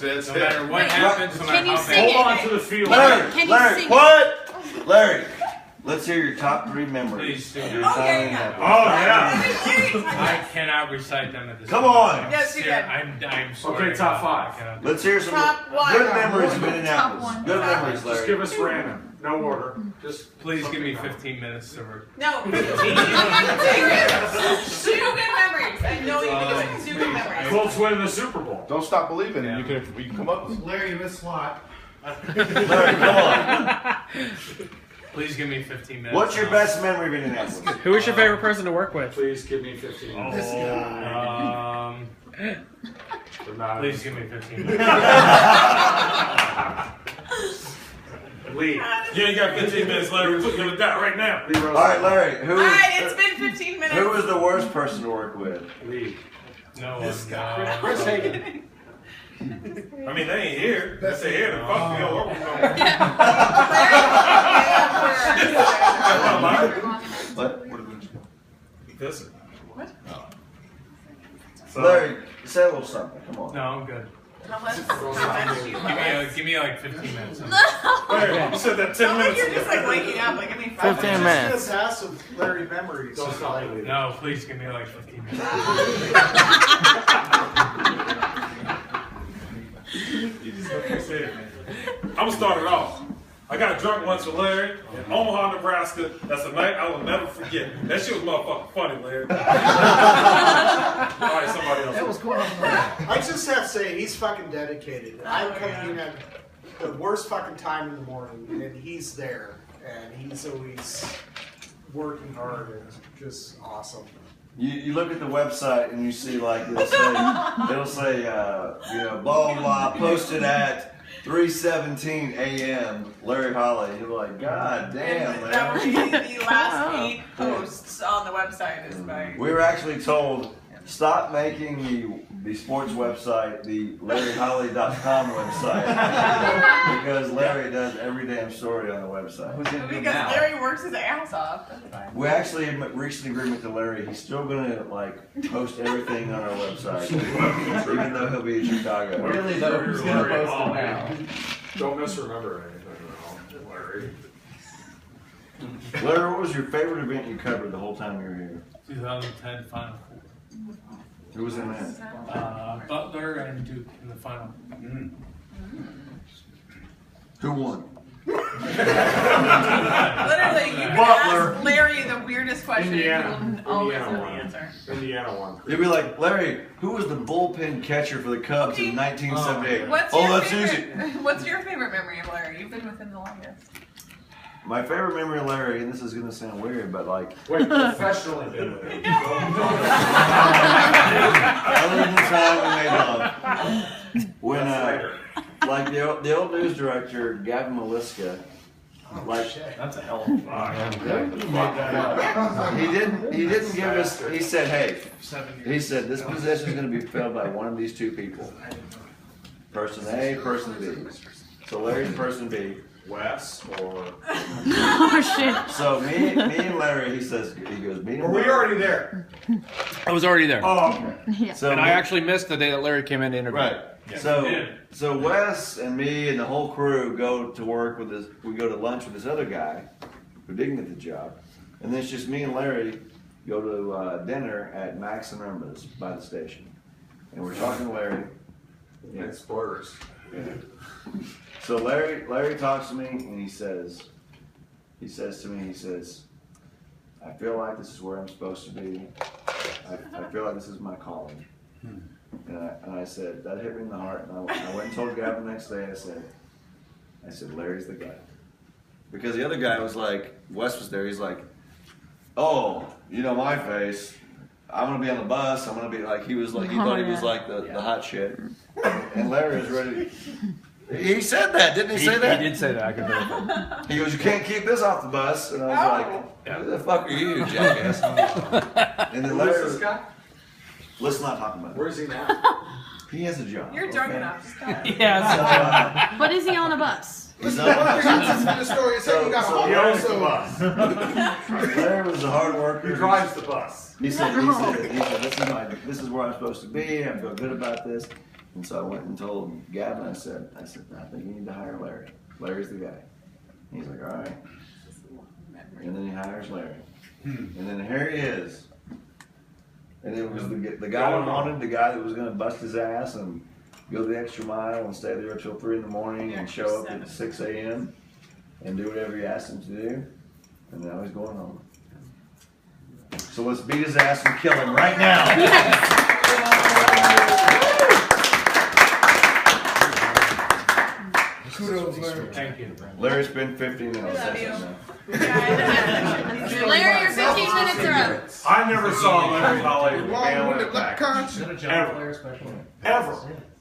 That's no matter what happens, no matter how bad. Hold on to the field. Larry, what? Larry, let's hear your top 3 memories. Please do. Your time in Naples. Oh, yeah. I cannot recite them at this Come time. on. Yes, you can. I'm sorry. Okay, top 5. Let's hear some Top one. good memories of Indianapolis. one. Good memories, Just Larry. give us random. No order. Just Please give me 15 minutes to work. No. 2 good memories. I know you can do it. 2 good memories. Colts winning the Super Bowl. Don't stop believing, and you can come up with. Larry missed slot. Larry, come on. Please give me 15 minutes. What's your best memory of Indianapolis? Who is your favorite person to work with? Please give me 15 minutes. Please give me 15 minutes. Lee. You ain't got 15 minutes, Larry. We're looking at that right now. All right, Larry. All right, it's been 15 minutes. Who was the worst person to work with? Lee. No This one. guy. Chris Hagan. I mean, they ain't here. If they here, then fuck me all over. What? This. Larry, say a little something. Come on. No, I'm good. How much? Give me like 15 minutes. Larry, you said that 10 minutes You're ago. just like waking up. Like, give me 5 15 minutes. minutes. Just ask some Larry memories. Don't stop Like, believing. No, please give me like 15 minutes. I'm gonna start it off. I got drunk once with Larry in Omaha, Nebraska. That's a night I will never forget. That shit was motherfucking funny, Larry. All right, somebody else. That was going on. I just have to say, he's fucking dedicated. I'm coming in at the worst fucking time in the morning, and he's there, and he's always working hard, and it's just awesome. You look at the website and you see like it'll say you know, blah blah posted at 3:17 a.m. Larry Holly. You're like, God damn, And that would Larry. be the last 8 posts on the website is by. We were actually told, stop making the sports website the LarryHolly.com website because Larry does every damn story on the website. Because Larry works his ass off. That's fine. We actually reached an agreement to Larry. He's still going to like post everyththing on our website, even though he'll be in Chicago. Really, though, who's going to post it now? Don't misremember anything, though, Larry. Larry, what was your favorite event you covered the whole time you were here? 2010 Final Four. Who was in that? Butler and Duke in the final. Who won? Literally, you can Butler. ask Larry the weirdest question Indiana. and he will always know the won. answer. Indiana won. You'd be like, Larry, who was the bullpen catcher for the Cubs in 1978? What's Oh, your that's favorite, easy. What's your favorite memory of Larry? You've been with him the longest. My favorite memory of Larry, and this is going to sound weird, but like, Wait, professionally been with him. other than the time we made love, when like the old news director Gavin Maliska, like That's a hell of a vibe. he didn't give us. He said, hey, he said this position is going to be filled by one of these 2 people, person A, person B. So Larry's person B. Wes or Oh shit. So me and Larry, he goes, me and were we Larry. already there? I was already there. Oh, okay. Yeah. So And I actually missed the day that Larry came in to interview. right. So Wes and me and the whole crew go to work with this. We go to lunch with this other guy who didn't get the job, and then it's just me and Larry go to dinner at Max and Irma's by the station, and we're talking to Larry. Yeah, spoilers. Yeah. So Larry talks to me and he says to me, I feel like this is where I'm supposed to be. I feel like this is my calling. And I said, that hit me in the heart. And I went and told Gavin the next day, I said, Larry's the guy. Because the other guy was like, Wes was there, he's like, oh, you know my face. I'm gonna be on the bus, I'm gonna be like, he thought he was like the hot shit. And Larry was ready. He said that, didn't he say that? He did say that, I could verify. He goes, you can't keep this off the bus. And I was like, who the fuck are you, jackass? And then Larry Who's this guy? let's not talk about it. Where's he now? He has a job. You're drunk okay? enough. Stop. Yeah. But is he on a bus? He's not on the bus. The story is saying you got He home, owns the so bus. Larry was a hard worker. He drives the bus. He said, this is where I'm supposed to be. I feel good about this. And so I went and told Gavin, I said, I think you need to hire Larry. Larry's the guy. He's like, all right. And then he hires Larry. And then here he is. And it was the guy I wanted, the guy that was going to bust his ass and go the extra mile and stay there till 3 in the morning and show up at 6 a.m. and do whatever you asked him to do. And now he's going home. So let's beat his ass and kill him right now. Kudos, Larry. Thank you. Larry spent 15 minutes. Love you. Larry, your 15 minutes are up. I never saw Larry Holly mail in a package. Ever.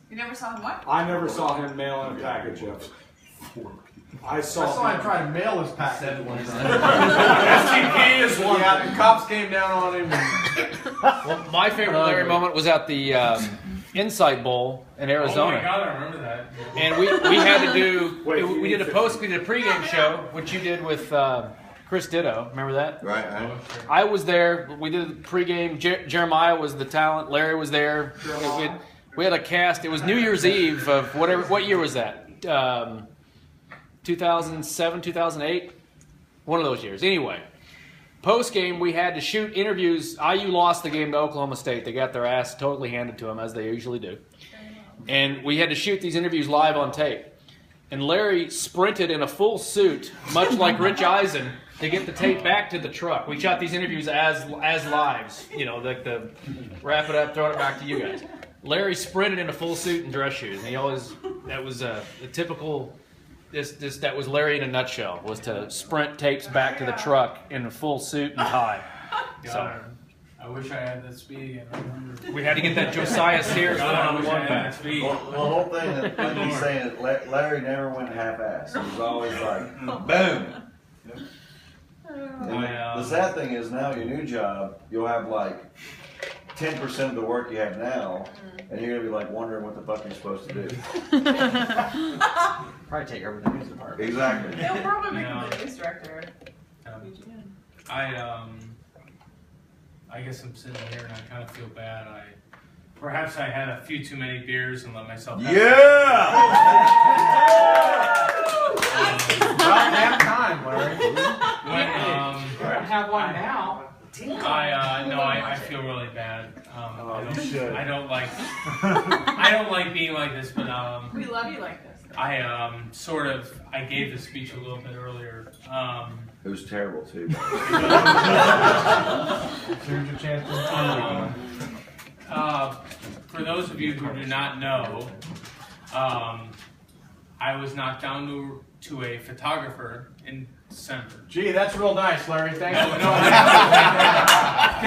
You never saw him what? I never saw him mail in a package of. I saw him him. try to mail his package. STP is one. Yeah, the cops came down on him. Well, my favorite Larry moment was at the Insight Bowl in Oh Arizona. my God, I remember that. And we had to do, Wait, we did a pregame show, which you did with Chris Ditto. Remember that? Right. I was there. We did the pregame. Jeremiah was the talent. Larry was there. We had a cast. It was New Year's Eve of whatever. What year was that? 2007, 2008? One of those years. Anyway, post-game, we had to shoot interviews. IU lost the game to Oklahoma State. They got their ass totally handed to them, as they usually do. And we had to shoot these interviews live on tape. And Larry sprinted in a full suit, much like Rich Eisen, to get the tape back to the truck. We shot these interviews as lives, you know, the wrap it up, throw it back to you guys. Larry sprinted in a full suit and dress shoes. And he always, that was a typical, that was Larry in a nutshell, was to sprint tapes back to the truck in a full suit and tie. God, I wish I had that speed again. I remember. We had to get that Josiah Sears God, I wish I one had back. that speed. Well, the whole thing that he's saying is Larry never went half-assed. He was always like, boom. And the sad thing is now your new job, you'll have like 10% of the work you have now, and you're gonna be like wondering what the fuck you're supposed to do. Probably take over the news department. Exactly. They'll probably make him the news director. I guess I'm sitting here and I kind of feel bad. Perhaps I had a few too many beers and let myself. Yeah. About damn time, Larry. Have one now. I feel really bad. I don't like being like this, but We love you like this. I gave the speech a little bit earlier. It was terrible too. Here's your chance For those of you who do not know, I was knocked down to a photographer in December. Gee, that's real nice, Larry. Thanks. No,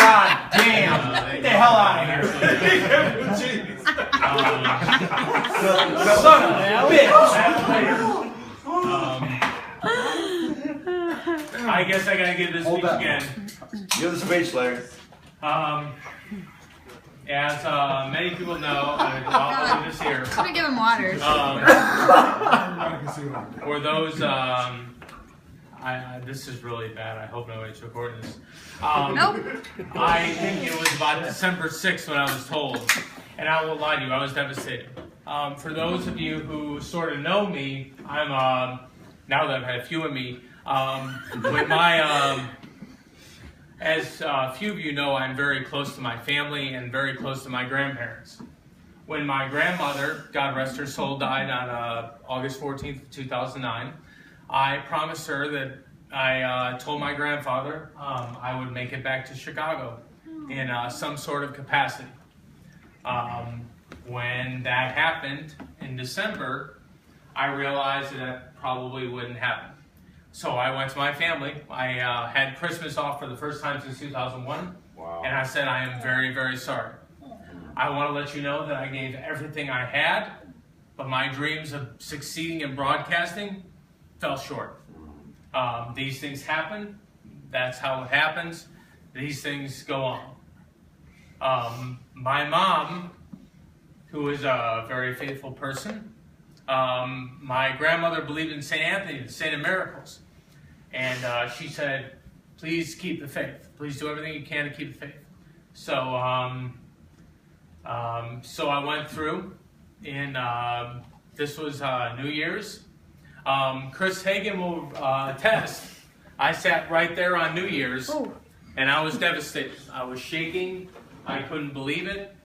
God damn. Get the hell out of here. Son of a bitch. I guess I gotta give this speech again. Give the speech, Larry. As many people know, I'll do this here. I'm gonna give him water. For those, this is really bad. I hope nobody's recording this. Nope. I think it was about December 6th when I was told, and I won't lie to you, I was devastated. For those of you who sort of know me, I'm now that I've had a few of me, with my as a few of you know, I'm very close to my family and very close to my grandparents. When my grandmother, God rest her soul, died on August 14th, 2009, I promised her that I told my grandfather I would make it back to Chicago in some sort of capacity. When that happened in December, I realized that probably wouldn't happen. So I went to my family. I had Christmas off for the first time since 2001. Wow. And I said, I am very, very sorry. I want to let you know that I gave everything I had, but my dreams of succeeding in broadcasting fell short. These things happen. That's how it happens. These things go on. My mom, who is a very faithful person, my grandmother believed in St. Anthony, the Saint of Miracles. And she said, please keep the faith. Please do everything you can to keep the faith. So I went through, in this was New Year's. Chris Hagan will attest. I sat right there on New Year's, and I was devastated. I was shaking. I couldn't believe it.